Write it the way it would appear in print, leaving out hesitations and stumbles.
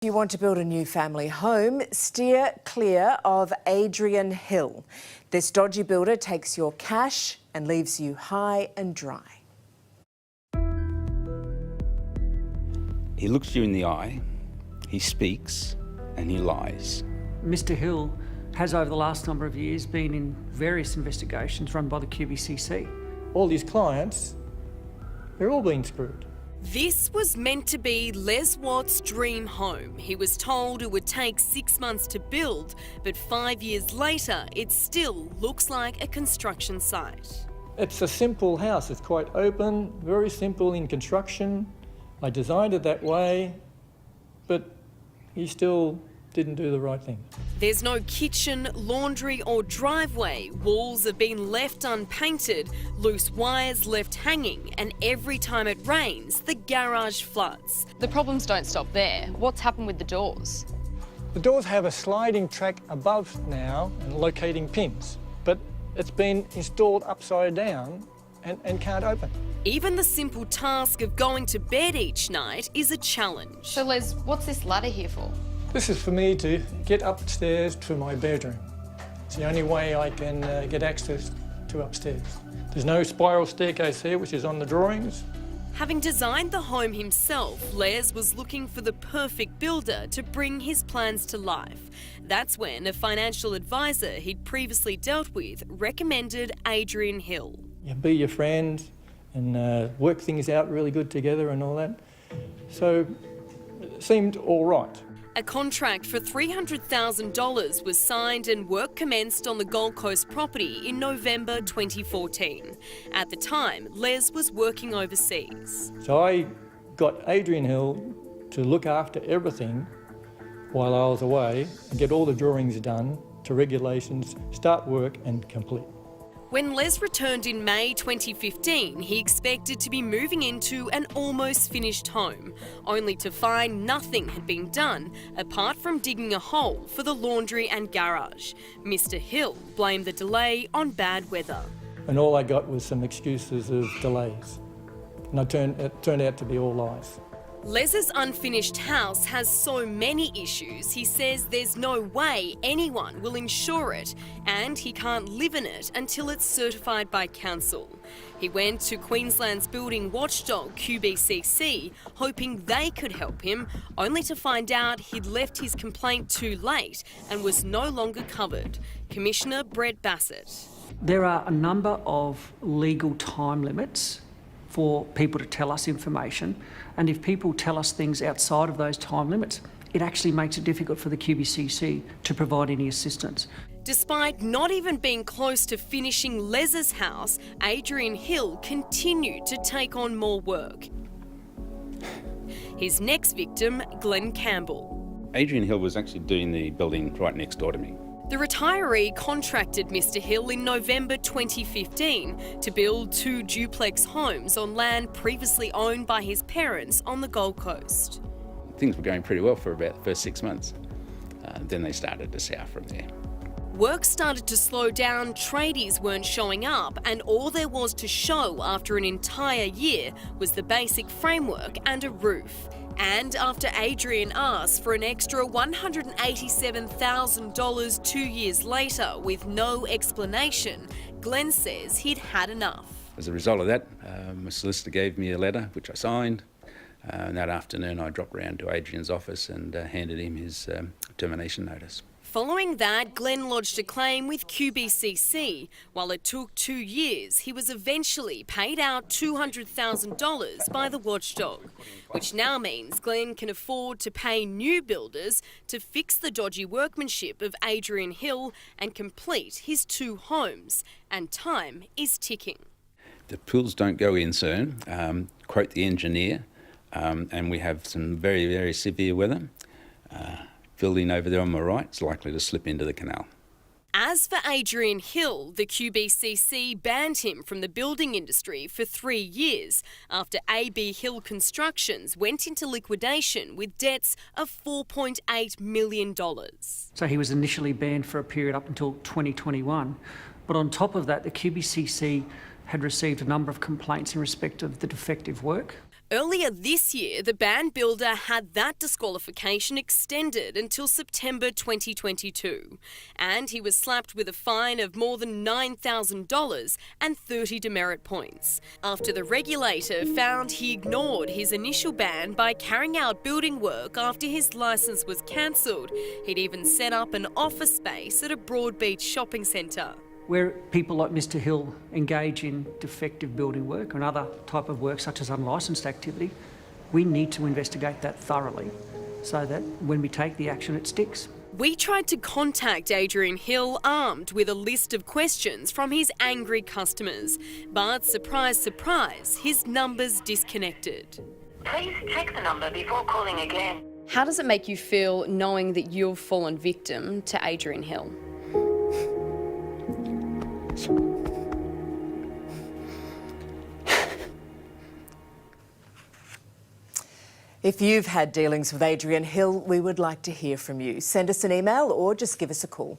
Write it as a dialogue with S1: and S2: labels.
S1: If you want to build a new family home, steer clear of Adrian Hill. This dodgy builder takes your cash and leaves you high and dry.
S2: He looks you in the eye, he speaks, and he lies.
S3: Mr Hill has over the last number of years been in various investigations run by the QBCC.
S4: All these clients, they're all being screwed.
S5: This was meant to be Les Watt's dream home. He was told it would take 6 months to build, but 5 years later, it still looks like a construction site.
S4: It's a simple house. It's quite open, very simple in construction. I designed it that way, but he still didn't do the right thing.
S5: There's no kitchen, laundry or driveway. Walls have been left unpainted, loose wires left hanging, and every time it rains, the garage floods.
S6: The problems don't stop there. What's happened with the doors?
S4: The doors have a sliding track above now and locating pins, but it's been installed upside down and can't open.
S5: Even the simple task of going to bed each night is a challenge.
S6: So Les, what's this ladder here for?
S4: This is for me to get upstairs to my bedroom. It's the only way I can get access to upstairs. There's no spiral staircase here, which is on the drawings.
S5: Having designed the home himself, Les was looking for the perfect builder to bring his plans to life. That's when a financial advisor he'd previously dealt with recommended Adrian Hill.
S4: You be your friend and work things out really good together and all that. So it seemed all right.
S5: A contract for $300,000 was signed and work commenced on the Gold Coast property in November 2014. At the time, Les was working overseas.
S4: So I got Adrian Hill to look after everything while I was away and get all the drawings done to regulations, start work and complete.
S5: When Les returned in May 2015, he expected to be moving into an almost finished home, only to find nothing had been done apart from digging a hole for the laundry and garage. Mr Hill blamed the delay on bad weather.
S4: And all I got was some excuses of delays. And it turned out to be all lies.
S5: Les's unfinished house has so many issues, he says there's no way anyone will insure it and he can't live in it until it's certified by council. He went to Queensland's building watchdog QBCC, hoping they could help him, only to find out he'd left his complaint too late and was no longer covered. Commissioner Brett Bassett.
S3: There are a number of legal time limits for people to tell us information, and if people tell us things outside of those time limits, it actually makes it difficult for the QBCC to provide any assistance.
S5: Despite not even being close to finishing Les's house, Adrian Hill continued to take on more work. His next victim, Glenn Campbell.
S2: Adrian Hill was actually doing the building right next door to me.
S5: The retiree contracted Mr Hill in November 2015 to build 2 duplex homes on land previously owned by his parents on the Gold Coast.
S2: Things were going pretty well for about the first 6 months. Then they started to sour from there.
S5: Work started to slow down, tradies weren't showing up, and all there was to show after an entire year was the basic framework and a roof. And after Adrian asked for an extra $187,000 2 years later with no explanation, Glenn says he'd had enough.
S2: As a result of that, my solicitor gave me a letter, which I signed. And that afternoon I dropped round to Adrian's office and handed him his termination notice.
S5: Following that, Glenn lodged a claim with QBCC. While it took 2 years, he was eventually paid out $200,000 by the watchdog, which now means Glenn can afford to pay new builders to fix the dodgy workmanship of Adrian Hill and complete his 2 homes, and time is ticking.
S2: The pools don't go in soon, quote the engineer, and we have some very, very severe weather. Building over there on my right is likely to slip into the canal.
S5: As for Adrian Hill, the QBCC banned him from the building industry for 3 years after AB Hill Constructions went into liquidation with debts of $4.8 million.
S3: So he was initially banned for a period up until 2021, but on top of that, the QBCC had received a number of complaints in respect of the defective work.
S5: Earlier this year, the band builder had that disqualification extended until September 2022, and he was slapped with a fine of more than $9,000 and 30 demerit points after the regulator found he ignored his initial ban by carrying out building work after his licence was cancelled. He'd even set up an office space at a Broadbeach shopping centre.
S3: Where people like Mr Hill engage in defective building work or another type of work such as unlicensed activity, we need to investigate that thoroughly so that when we take the action it sticks.
S5: We tried to contact Adrian Hill armed with a list of questions from his angry customers, but surprise, surprise, his number's disconnected.
S7: Please check the number before calling again.
S6: How does it make you feel knowing that you've fallen victim to Adrian Hill?
S1: If you've had dealings with Adrian Hill, we would like to hear from you. Send us an email or just give us a call.